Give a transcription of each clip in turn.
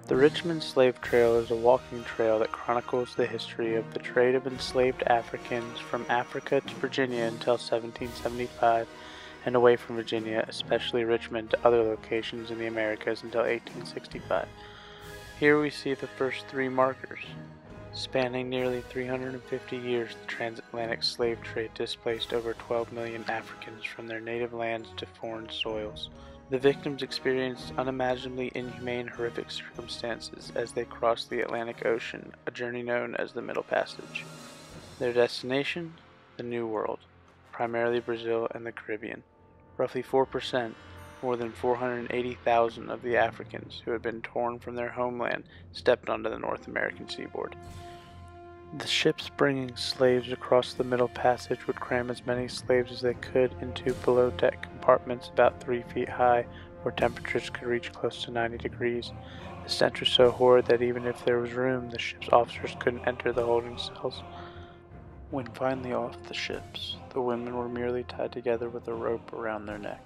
The Richmond Slave Trail is a walking trail that chronicles the history of the trade of enslaved Africans from Africa to Virginia until 1775, and away from Virginia, especially Richmond, to other locations in the Americas until 1865. Here we see the first three markers. Spanning nearly 350 years, the transatlantic slave trade displaced over 12 million Africans from their native lands to foreign soils. The victims experienced unimaginably inhumane, horrific circumstances as they crossed the Atlantic Ocean, a journey known as the Middle Passage. Their destination? The New World, primarily Brazil and the Caribbean. Roughly 4%, more than 480,000 of the Africans who had been torn from their homeland stepped onto the North American seaboard. The ships bringing slaves across the Middle Passage would cram as many slaves as they could into below-deck compartments about 3 feet high, where temperatures could reach close to 90 degrees. The stench was so horrid that even if there was room, the ship's officers couldn't enter the holding cells. When finally off the ships, the women were merely tied together with a rope around their neck.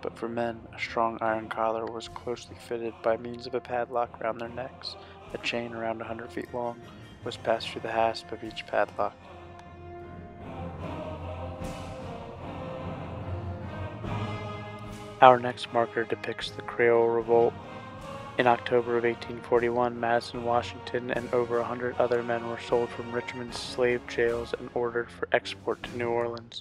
But for men, a strong iron collar was closely fitted by means of a padlock around their necks. A chain around 100 feet long was passed through the hasp of each padlock. Our next marker depicts the Creole Revolt. In October of 1841, Madison, Washington, and over 100 other men were sold from Richmond's slave jails and ordered for export to New Orleans.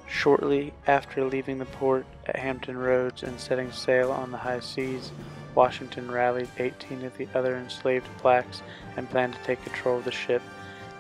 Shortly after leaving the port at Hampton Roads and setting sail on the high seas, Washington rallied 18 of the other enslaved blacks and planned to take control of the ship.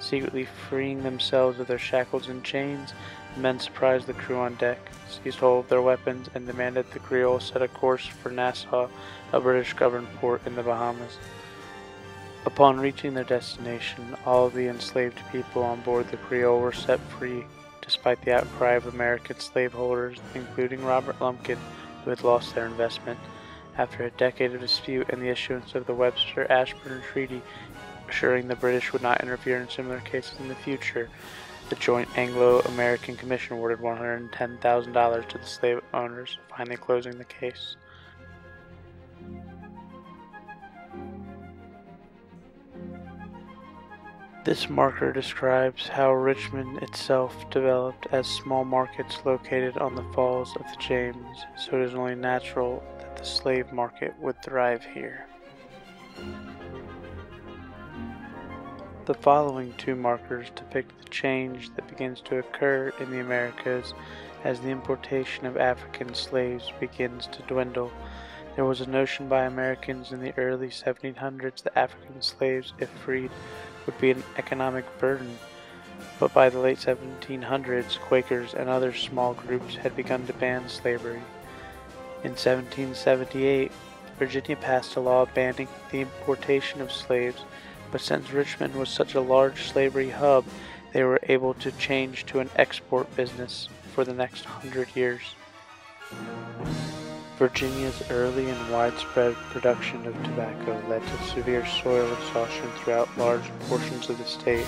Secretly freeing themselves of their shackles and chains, the men surprised the crew on deck, seized hold of their weapons, and demanded the Creole set a course for Nassau, a British-governed port in the Bahamas. Upon reaching their destination, all of the enslaved people on board the Creole were set free, despite the outcry of American slaveholders, including Robert Lumpkin, who had lost their investment. After a decade of dispute and the issuance of the Webster-Ashburn Treaty, assuring the British would not interfere in similar cases in the future, the Joint Anglo-American Commission awarded $110,000 to the slave owners, finally closing the case. This marker describes how Richmond itself developed as small markets located on the falls of the James, so it is only natural that the slave market would thrive here. The following two markers depict the change that begins to occur in the Americas as the importation of African slaves begins to dwindle. There was a notion by Americans in the early 1700s that African slaves, if freed, would be an economic burden, but by the late 1700s, Quakers and other small groups had begun to ban slavery. In 1778, Virginia passed a law banning the importation of slaves, but since Richmond was such a large slavery hub, they were able to change to an export business for the next 100 years. Virginia's early and widespread production of tobacco led to severe soil exhaustion throughout large portions of the state,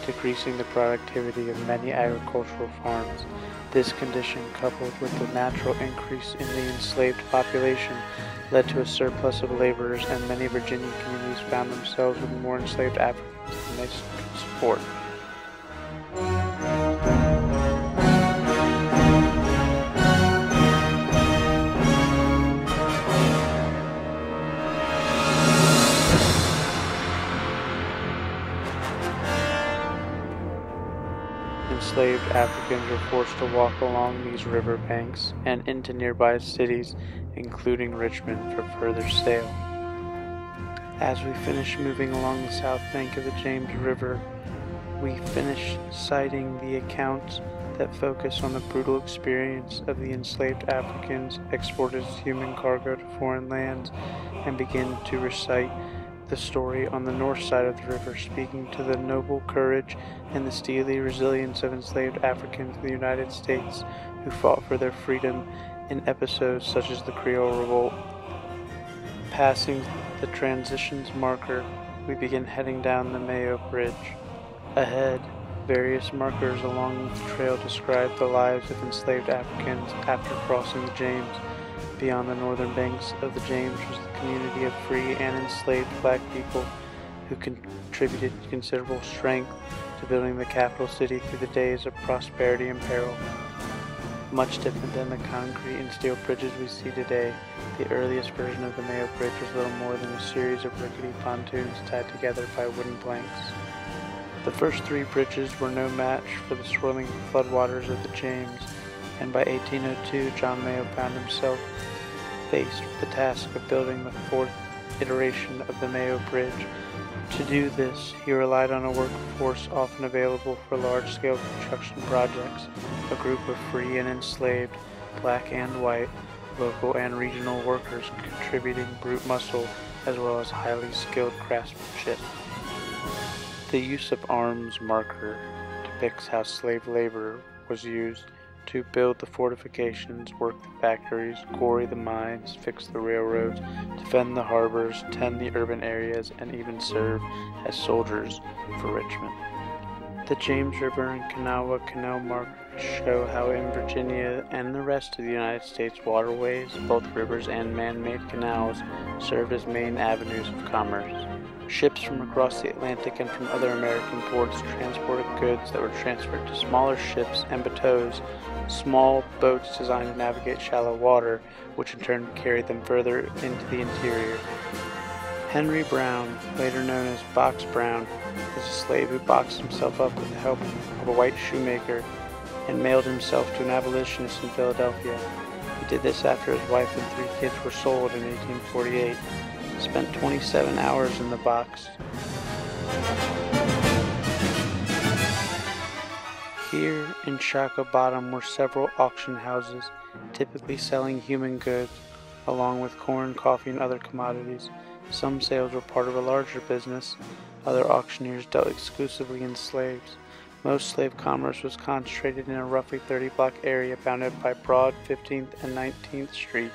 decreasing the productivity of many agricultural farms. This condition, coupled with the natural increase in the enslaved population, led to a surplus of laborers, and many Virginia communities found themselves with more enslaved Africans than they could support. Enslaved Africans were forced to walk along these river banks and into nearby cities, including Richmond, for further sale. As we finish moving along the south bank of the James River, we finish citing the accounts that focus on the brutal experience of the enslaved Africans exported as human cargo to foreign lands, and begin to recite the story on the north side of the river, speaking to the noble courage and the steely resilience of enslaved Africans in the United States who fought for their freedom in episodes such as the Creole Revolt. Passing the transitions marker, we begin heading down the Mayo Bridge. Ahead, various markers along the trail describe the lives of enslaved Africans after crossing the James. Beyond the northern banks of the James was the community of free and enslaved black people who contributed considerable strength to building the capital city through the days of prosperity and peril. Much different than the concrete and steel bridges we see today, the earliest version of the Mayo Bridge was little more than a series of rickety pontoons tied together by wooden planks. The first three bridges were no match for the swirling floodwaters of the James, and by 1802 John Mayo found himself faced with the task of building the fourth iteration of the Mayo Bridge. To do this, he relied on a workforce often available for large-scale construction projects, a group of free and enslaved, black and white, local and regional workers contributing brute muscle as well as highly skilled craftsmanship. The use of arms marker depicts how slave labor was used to build the fortifications, work the factories, quarry the mines, fix the railroads, defend the harbors, tend the urban areas, and even serve as soldiers for Richmond. The James River and Kanawha Canal markers show how in Virginia and the rest of the United States waterways, both rivers and man-made canals, served as main avenues of commerce. Ships from across the Atlantic and from other American ports transported goods that were transferred to smaller ships and bateaux, small boats designed to navigate shallow water, which in turn carried them further into the interior. Henry Brown, later known as Box Brown, was a slave who boxed himself up with the help of a white shoemaker and mailed himself to an abolitionist in Philadelphia. He did this after his wife and 3 kids were sold in 1848. Spent 27 hours in the box. Here in Shaka Bottom were several auction houses, typically selling human goods, along with corn, coffee, and other commodities. Some sales were part of a larger business. Other auctioneers dealt exclusively in slaves. Most slave commerce was concentrated in a roughly 30-block area bounded by Broad, 15th, and 19th Street.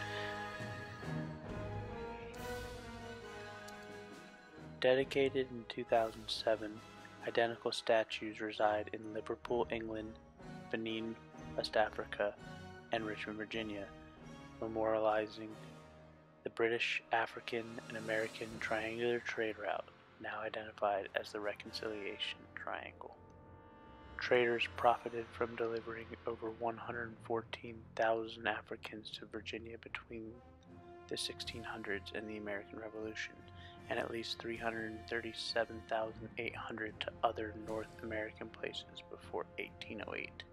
Dedicated in 2007, identical statues reside in Liverpool, England, Benin, West Africa, and Richmond, Virginia, memorializing the British, African, and American triangular trade route, now identified as the Reconciliation Triangle. Traders profited from delivering over 114,000 Africans to Virginia between the 1600s and the American Revolution, and at least 337,800 to other North American places before 1808.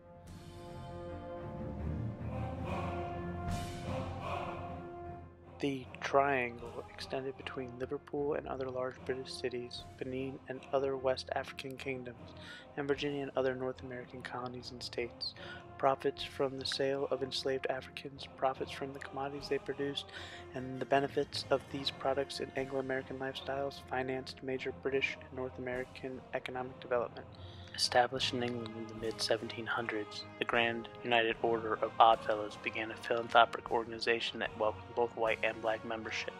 The triangle extended between Liverpool and other large British cities, Benin and other West African kingdoms, and Virginia and other North American colonies and states. Profits from the sale of enslaved Africans, profits from the commodities they produced, and the benefits of these products in Anglo-American lifestyles financed major British and North American economic development. Established in England in the mid-1700s, the Grand United Order of Oddfellows began a philanthropic organization that welcomed both white and black membership.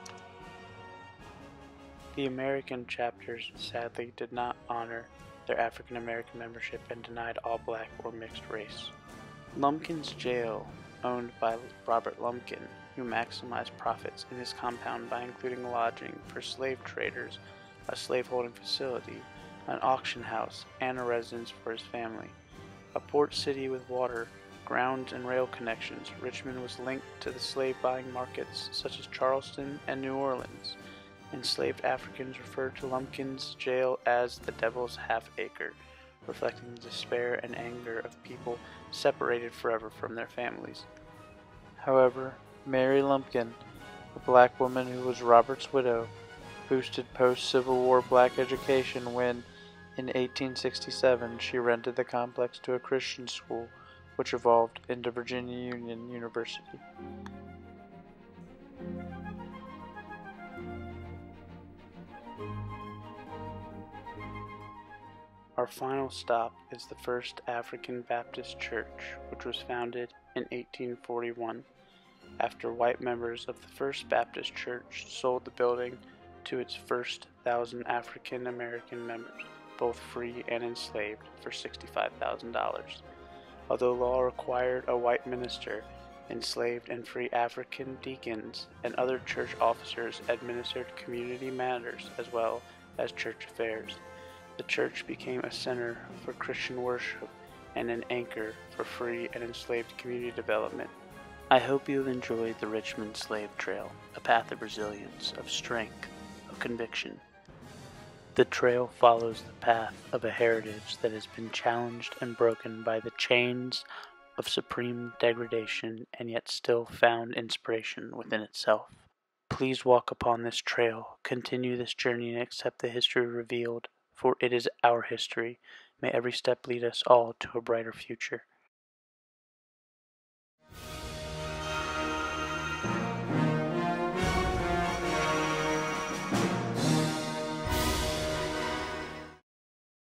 The American chapters sadly did not honor their African American membership and denied all black or mixed race. Lumpkin's Jail, owned by Robert Lumpkin, who maximized profits in his compound by including lodging for slave traders, a slaveholding facility, an auction house, and a residence for his family. A port city with water, ground, and rail connections, Richmond was linked to the slave-buying markets such as Charleston and New Orleans. Enslaved Africans referred to Lumpkin's Jail as the Devil's Half-Acre, reflecting the despair and anger of people separated forever from their families. However, Mary Lumpkin, a black woman who was Robert's widow, boosted post-Civil War black education when, in 1867, she rented the complex to a Christian school, which evolved into Virginia Union University. Our final stop is the First African Baptist Church, which was founded in 1841, after white members of the First Baptist Church sold the building to its first 1,000 African American members, both free and enslaved, for $65,000. Although law required a white minister, Enslaved and free African deacons and other church officers administered community matters as well as church affairs. The church became a center for Christian worship and an anchor for free and enslaved community development. I hope you have enjoyed the Richmond Slave Trail, a path of resilience, of strength, of conviction. The trail follows the path of a heritage that has been challenged and broken by the chains of supreme degradation and yet still found inspiration within itself. Please walk upon this trail, continue this journey, and accept the history revealed, for it is our history. May every step lead us all to a brighter future.